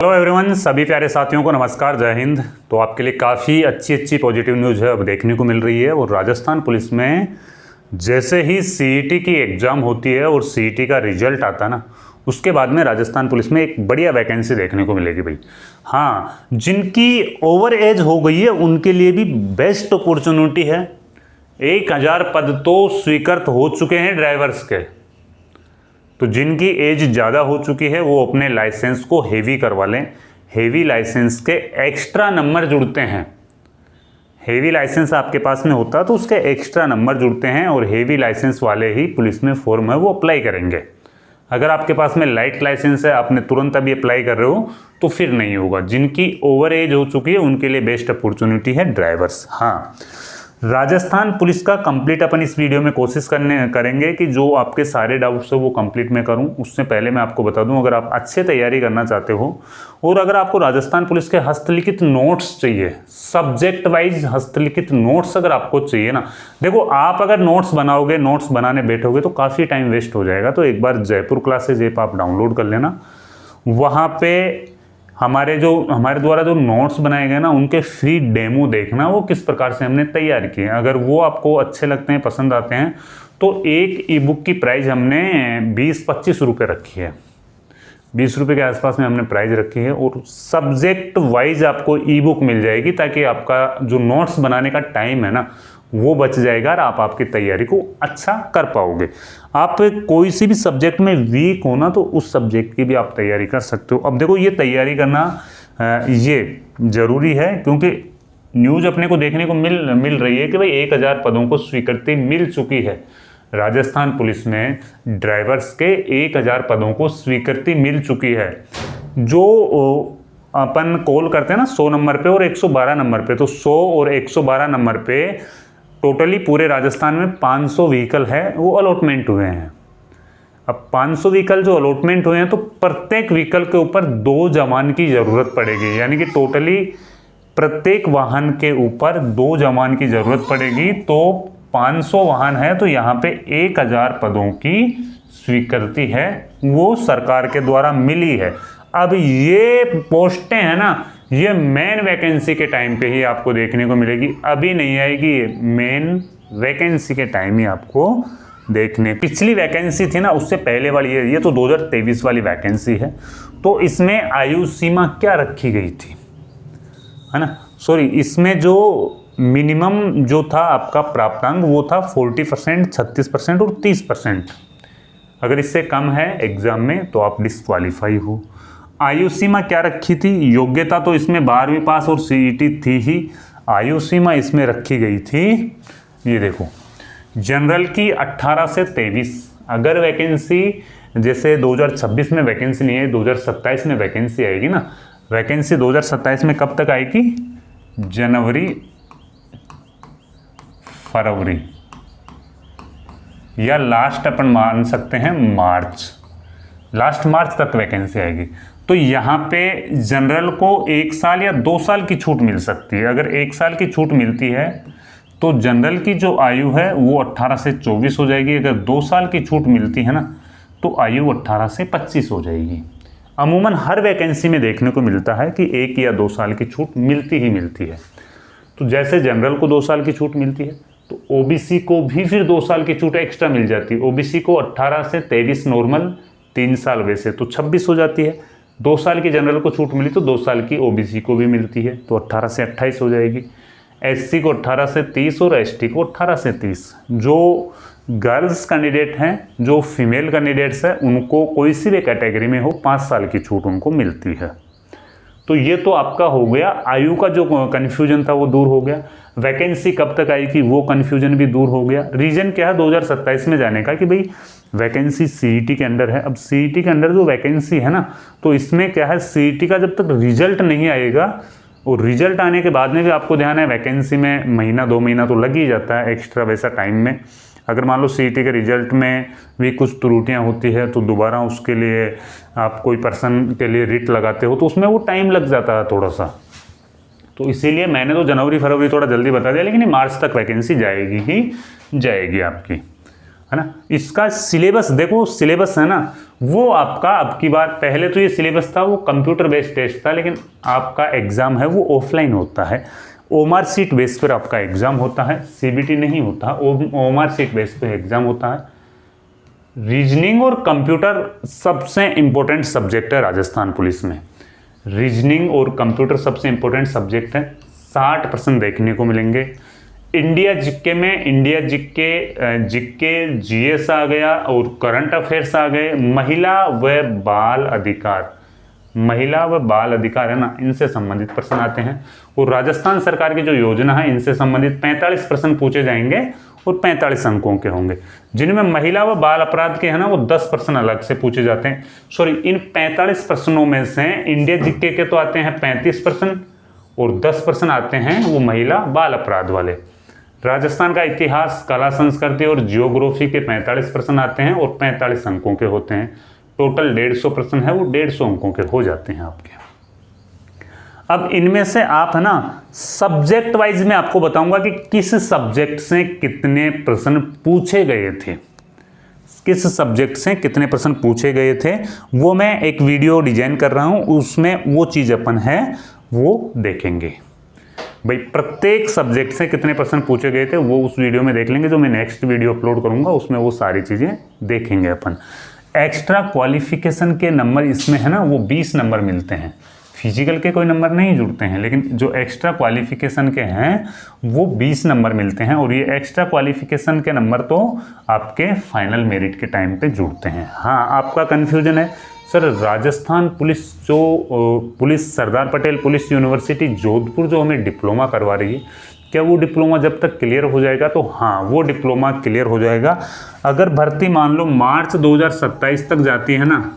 Hello everyone, सभी प्यारे साथियों को नमस्कार, जय हिंद। तो आपके लिए काफ़ी अच्छी पॉजिटिव न्यूज़ है अब देखने को मिल रही है। और राजस्थान पुलिस में जैसे ही सीईटी की एग्ज़ाम होती है और सीईटी का रिजल्ट आता है ना, उसके बाद में राजस्थान पुलिस में एक बढ़िया वैकेंसी देखने को मिलेगी भाई। हाँ, जिनकी ओवर एज हो गई है उनके लिए भी बेस्ट अपॉर्चुनिटी है। 1000 पद तो स्वीकृत हो चुके हैं ड्राइवर्स के। तो जिनकी एज ज़्यादा हो चुकी है वो अपने लाइसेंस को हेवी करवा लें। हेवी लाइसेंस के एक्स्ट्रा नंबर जुड़ते हैं। हेवी लाइसेंस आपके पास में होता तो उसके एक्स्ट्रा नंबर जुड़ते हैं और हेवी लाइसेंस वाले ही पुलिस में फॉर्म है वो अप्लाई करेंगे। अगर आपके पास में लाइट लाइसेंस है, आपने तुरंत अभी अप्लाई कर रहे हो तो फिर नहीं होगा। जिनकी ओवर एज हो चुकी है उनके लिए बेस्ट अपॉर्चुनिटी है ड्राइवर्स। हाँ, राजस्थान पुलिस का कंप्लीट अपन इस वीडियो में कोशिश करेंगे कि जो आपके सारे डाउट्स है वो कंप्लीट मैं करूं। उससे पहले मैं आपको बता दूं, अगर आप अच्छे तैयारी करना चाहते हो और अगर आपको राजस्थान पुलिस के हस्तलिखित नोट्स चाहिए, सब्जेक्ट वाइज हस्तलिखित नोट्स अगर आपको चाहिए ना, देखो आप अगर नोट्स बनाओगे, नोट्स बनाने बैठोगे तो काफ़ी टाइम वेस्ट हो जाएगा। तो एक बार जयपुर क्लासेज ऐप आप डाउनलोड कर लेना। वहाँ पे हमारे द्वारा जो नोट्स बनाए गए ना, उनके फ्री डेमो देखना वो किस प्रकार से हमने तैयार किए। अगर वो आपको अच्छे लगते हैं, पसंद आते हैं, तो एक ई बुक की प्राइस हमने 20-25 रुपये रखी है। 20 रुपये के आसपास में हमने प्राइस रखी है और सब्जेक्ट वाइज आपको ई बुक मिल जाएगी, ताकि आपका जो नोट्स बनाने का टाइम है ना वो बच जाएगा और आप आपकी तैयारी को अच्छा कर पाओगे। आप कोई सी भी सब्जेक्ट में वीक हो ना तो उस सब्जेक्ट की भी आप तैयारी कर सकते हो। अब देखो, ये तैयारी करना ये ज़रूरी है क्योंकि न्यूज़ अपने को देखने को मिल रही है कि भाई 1000 पदों को स्वीकृति मिल चुकी है। राजस्थान पुलिस में ड्राइवर्स के 1000 पदों को स्वीकृति मिल चुकी है। जो अपन कॉल करते हैं ना 100 नंबर पे और 112 नंबर पे, तो 100 और 112 नंबर पे टोटली पूरे राजस्थान में 500 व्हीकल है वो अलॉटमेंट हुए हैं। अब 500 व्हीकल जो अलॉटमेंट हुए हैं तो प्रत्येक व्हीकल के ऊपर 2 जवान की ज़रूरत पड़ेगी, यानी कि टोटली प्रत्येक वाहन के ऊपर 2 जवान की ज़रूरत पड़ेगी। तो 500 वाहन है तो यहाँ पे 1000 पदों की स्वीकृति है वो सरकार के द्वारा मिली है। अब ये पोस्टें हैं ना, ये मेन वैकेंसी के टाइम पे ही आपको देखने को मिलेगी, अभी नहीं आएगी। ये मेन वैकेंसी के टाइम ही आपको देखने। पिछली वैकेंसी थी ना उससे पहले वाली ये तो 2023 वाली वैकेंसी है। तो इसमें आयु सीमा क्या रखी गई थी, है ना, सॉरी, इसमें जो मिनिमम जो था आपका प्राप्तांक वो था 40%, 36% और 30%। अगर इससे कम है एग्जाम में तो आप डिस्क्वालीफाई हो। आयु सीमा क्या रखी थी? योग्यता तो इसमें 12वीं पास और सीईटी थी ही। आयु सीमा इसमें रखी गई थी, ये देखो, जनरल की 18 से 23। अगर वैकेंसी जैसे 2026 में वैकेंसी नहीं है, 2027 में वैकेंसी आएगी ना। वैकेंसी 2027 में कब तक आएगी? जनवरी फरवरी या लास्ट अपन मान सकते हैं मार्च, लास्ट मार्च तक वैकेंसी आएगी। तो यहाँ पे जनरल को 1 साल या 2 साल की छूट मिल सकती है। अगर 1 साल की छूट मिलती है तो जनरल की जो आयु है वो 18 से 24 हो जाएगी। अगर 2 साल की छूट मिलती है ना तो आयु 18 से 25 हो जाएगी। अमूमन हर वैकेंसी में देखने को मिलता है कि 1 या 2 साल की छूट मिलती ही मिलती है। तो जैसे जनरल को 2 साल की छूट मिलती है तो ओबीसी को भी फिर 2 साल की छूट एक्स्ट्रा मिल जाती है। ओबीसी को 18 से 23 नॉर्मल, 3 साल वैसे तो 26 हो जाती है। 2 साल की जनरल को छूट मिली तो 2 साल की ओबीसी को भी मिलती है, तो 18 से 28 हो जाएगी। एससी को 18 से 30 और एसटी को 18 से 30। जो गर्ल्स कैंडिडेट हैं, जो फीमेल कैंडिडेट्स हैं, उनको कोई सी भी कैटेगरी में हो 5 साल की छूट उनको मिलती है। तो ये तो आपका हो गया, आयु का जो कन्फ्यूजन था वो दूर हो गया। वैकेंसी कब तक आएगी वो कन्फ्यूजन भी दूर हो गया। रीजन क्या है 2027 में जाने का कि भाई वैकेंसी सीईटी के अंडर है। अब सीईटी के अंडर जो वैकेंसी है ना, तो इसमें क्या है, सीईटी का जब तक रिजल्ट नहीं आएगा और रिजल्ट आने के बाद में भी आपको ध्यान है वैकेंसी में महीना 2 महीना तो लग ही जाता है एक्स्ट्रा वैसा टाइम में। अगर मान लो सीईटी के रिजल्ट में भी कुछ त्रुटियां होती है तो दोबारा उसके लिए आप कोई पर्सन के लिए रिट लगाते हो तो उसमें वो टाइम लग जाता है थोड़ा सा। तो इसीलिए मैंने तो जनवरी फरवरी थोड़ा जल्दी बता दिया, लेकिन मार्च तक वैकेंसी जाएगी ही जाएगी आपकी, है ना। इसका सिलेबस देखो, सिलेबस है ना वो आपका अब की बार, पहले तो ये सिलेबस था वो कंप्यूटर बेस्ड टेस्ट था, लेकिन आपका एग्ज़ाम है वो ऑफलाइन होता है। ओमआर सीट बेस पर आपका एग्ज़ाम होता है, सीबीटी नहीं होता, ओमआर सीट बेस पे एग्ज़ाम होता है। रीजनिंग और कंप्यूटर सबसे इम्पोर्टेंट सब्जेक्ट है राजस्थान पुलिस में। रीजनिंग और कंप्यूटर सबसे इम्पोर्टेंट सब्जेक्ट है, 60% देखने को मिलेंगे। इंडिया जीके में इंडिया जीके जीएस आ गया और करंट अफेयर्स आ गए। महिला व बाल अधिकार, महिला व बाल अधिकार है ना, इनसे संबंधित प्रश्न आते हैं। और राजस्थान सरकार की जो योजना है इनसे संबंधित 45 प्रश्न पूछे जाएंगे और 45 अंकों के होंगे, जिनमें महिला व बाल अपराध के हैं ना वो 10 प्रश्न अलग से पूछे जाते हैं। सॉरी, इन 45 प्रश्नों में से इंडिया जीके के तो आते हैं 35 प्रश्न और 10 प्रश्न आते हैं वो महिला बाल अपराध वाले। राजस्थान का इतिहास, कला संस्कृति और जियोग्राफी के 45 प्रश्न आते हैं और 45 अंकों के होते हैं। टोटल 150 प्रश्न है वो 150 अंकों के हो जाते हैं आपके। अब इनमें से आप है ना सब्जेक्ट वाइज में आपको बताऊंगा कि किस सब्जेक्ट से कितने प्रश्न पूछे गए थे, किस सब्जेक्ट से कितने प्रश्न पूछे गए थे, वो मैं एक वीडियो डिजाइन कर रहा हूं, उसमें वो चीज़ अपन है वो देखेंगे। भाई प्रत्येक सब्जेक्ट से कितने प्रश्न पूछे गए थे वो उस वीडियो में देख लेंगे, जो मैं नेक्स्ट वीडियो अपलोड करूंगा उसमें वो सारी चीज़ें देखेंगे अपन। एक्स्ट्रा क्वालिफिकेशन के नंबर इसमें है ना वो 20 नंबर मिलते हैं। फिजिकल के कोई नंबर नहीं जुड़ते हैं, लेकिन जो एक्स्ट्रा क्वालिफिकेशन के हैं वो 20 नंबर मिलते हैं। और ये एक्स्ट्रा क्वालिफिकेशन के नंबर तो आपके फाइनल मेरिट के टाइम पे जुड़ते हैं। हाँ, आपका कन्फ्यूजन है सर, राजस्थान पुलिस जो police Sardar Patel police university Jodhpur जो हमें डिप्लोमा करवा रही है, क्या वो डिप्लोमा जब तक क्लियर हो जाएगा? तो हाँ, वो डिप्लोमा क्लियर हो जाएगा। अगर भर्ती मान लो मार्च 2027 तक जाती है ना,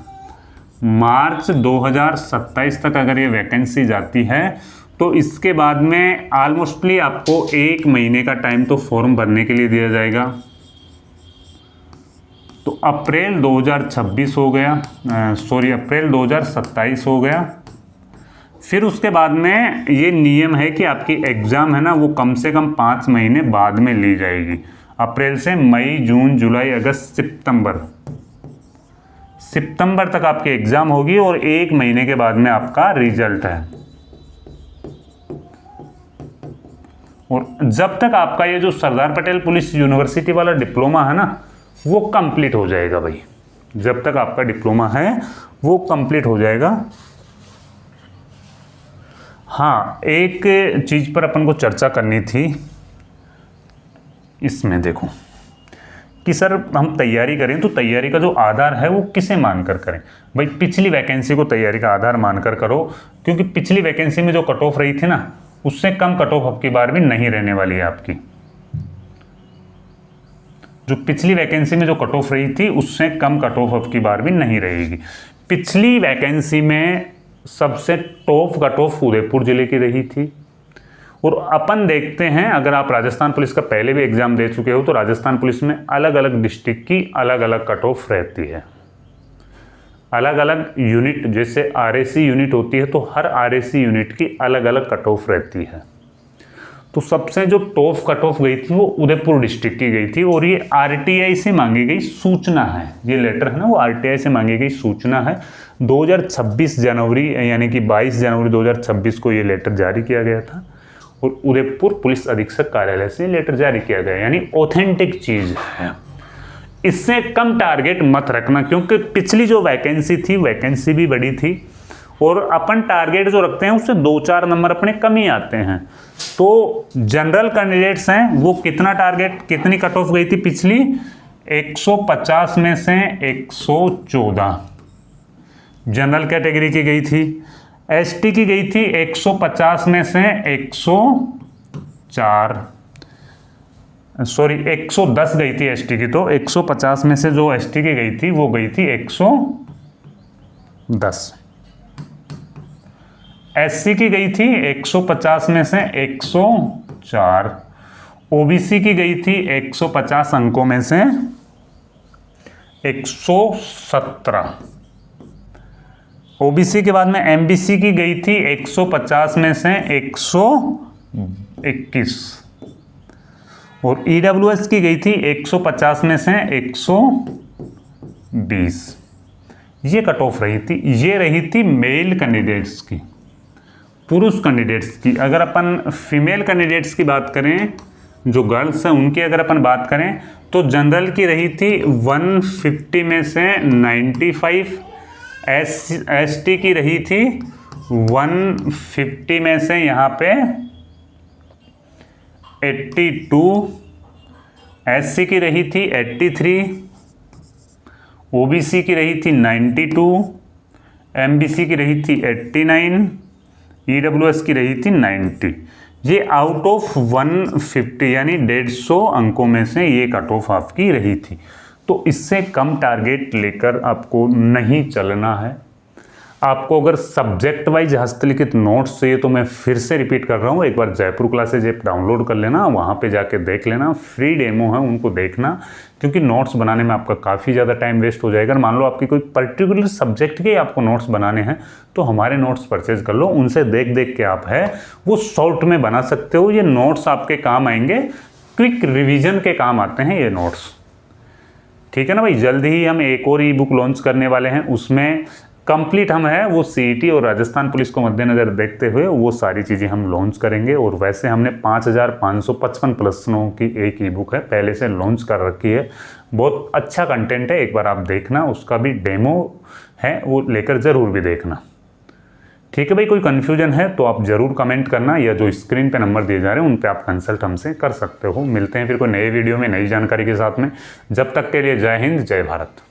मार्च 2027 तक अगर ये वैकेंसी जाती है तो इसके बाद में ऑलमोस्टली आपको 1 महीने का टाइम तो फॉर्म भरने के लिए दिया जाएगा। तो अप्रैल 2026 हो गया, अप्रैल 2027 हो गया। फिर उसके बाद में ये नियम है कि आपकी एग्ज़ाम है ना वो कम से कम 5 महीने बाद में ली जाएगी। अप्रैल से मई, जून, जुलाई, अगस्त, सितंबर तक आपकी एग्ज़ाम होगी और 1 महीने के बाद में आपका रिजल्ट है। और जब तक आपका ये जो सरदार पटेल पुलिस यूनिवर्सिटी वाला डिप्लोमा है ना वो कंप्लीट हो जाएगा भाई, जब तक आपका डिप्लोमा है वो कंप्लीट हो जाएगा। हाँ, एक चीज़ पर अपन को चर्चा करनी थी इसमें, देखो कि सर हम तैयारी करें तो तैयारी का जो आधार है वो किसे मानकर करें? भाई पिछली वैकेंसी को तैयारी का आधार मानकर करो, क्योंकि पिछली वैकेंसी में जो कट ऑफ रही थी ना उससे कम कट ऑफ अब की बार भी नहीं रहने वाली है आपकी। जो पिछली वैकेंसी में जो कट ऑफ रही थी उससे कम कट ऑफ अब की बार भी नहीं रहेगी। पिछली वैकेंसी में सबसे टॉप कट ऑफ उदयपुर जिले की रही थी। और अपन देखते हैं, अगर आप राजस्थान पुलिस का पहले भी एग्जाम दे चुके हो तो राजस्थान पुलिस में अलग अलग डिस्ट्रिक्ट की अलग अलग कट ऑफ रहती है, अलग अलग यूनिट, जैसे आरएसी यूनिट होती है तो हर आरएसी यूनिट की अलग अलग कट ऑफ रहती है। तो सबसे जो टॉप कट ऑफ गई थी वो उदयपुर डिस्ट्रिक्ट की गई थी, और ये आरटीआई से मांगी गई सूचना है। ये लेटर है ना वो आरटीआई से मांगी गई सूचना है। 2026 जनवरी यानी कि 22 जनवरी 2026 को ये लेटर जारी किया गया था और उदयपुर पुलिस अधीक्षक कार्यालय से लेटर जारी किया गया, यानी ऑथेंटिक चीज़ है। इससे कम टारगेट मत रखना, क्योंकि पिछली जो वैकेंसी थी वैकेंसी भी बड़ी थी और अपन टारगेट जो रखते हैं उससे 2-4 नंबर अपने कम ही आते हैं। तो जनरल कैंडिडेट्स हैं वो कितना टारगेट, कितनी कट ऑफ गई थी पिछली? 150 में से 114 जनरल कैटेगरी की गई थी। एसटी की गई थी 150 में से 104, सॉरी 110 गई थी एसटी की, तो 150 में से जो एसटी की गई थी वो गई थी 110। एससी की गई थी 150 में से 104। ओबीसी की गई थी 150 अंकों में से 117। ओबीसी के बाद में एमबीसी की गई थी 150 में से 121 और ईडब्ल्यूएस की गई थी 150 में से 120। ये कट ऑफ रही थी। ये रही थी मेल कैंडिडेट्स की, पुरुष कैंडिडेट्स की। अगर अपन फीमेल कैंडिडेट्स की बात करें, जो गर्ल्स हैं उनकी अगर अपन बात करें, तो जनरल की रही थी 150 में से 95, एसटी की रही थी 150 में से यहाँ पे 82, एससी की रही थी 83, ओबीसी की रही थी 92, एमबीसी की रही थी 89, ईडब्ल्यूएस की रही थी 90। ये आउट ऑफ 150 यानी 150 अंकों में से ये कट ऑफ आपकी रही थी। तो इससे कम टारगेट लेकर आपको नहीं चलना है। आपको अगर सब्जेक्ट वाइज हस्तलिखित नोट्स चाहिए तो मैं फिर से रिपीट कर रहा हूँ, एक बार जयपुर क्लासेज ऐप डाउनलोड कर लेना, वहाँ पे जाके देख लेना, फ्री डेमो है उनको देखना, क्योंकि नोट्स बनाने में आपका काफ़ी ज़्यादा टाइम वेस्ट हो जाएगा। मान लो आपकी कोई पर्टिकुलर सब्जेक्ट के आपको नोट्स बनाने हैं तो हमारे नोट्स परचेज कर लो, उनसे देख देख के आप है वो शॉर्ट में बना सकते हो। ये नोट्स आपके काम आएंगे, क्विक रिविजन के काम आते हैं ये नोट्स, ठीक है ना भाई। जल्द ही हम एक और ई बुक लॉन्च करने वाले हैं, उसमें कंप्लीट हम है वो सीईटी और राजस्थान पुलिस को मद्देनजर देखते हुए वो सारी चीज़ें हम लॉन्च करेंगे। और वैसे हमने 5555 प्रश्नों की एक ई बुक है पहले से लॉन्च कर रखी है, बहुत अच्छा कंटेंट है, एक बार आप देखना, उसका भी डेमो है वो लेकर ज़रूर भी देखना, ठीक है भाई। कोई कन्फ्यूजन है तो आप ज़रूर कमेंट करना, या जो स्क्रीन पे नंबर दिए जा रहे हैं उन पे आप कंसल्ट हमसे कर सकते हो। मिलते हैं फिर कोई नए वीडियो में नई जानकारी के साथ में, जब तक के लिए जय हिंद जय भारत।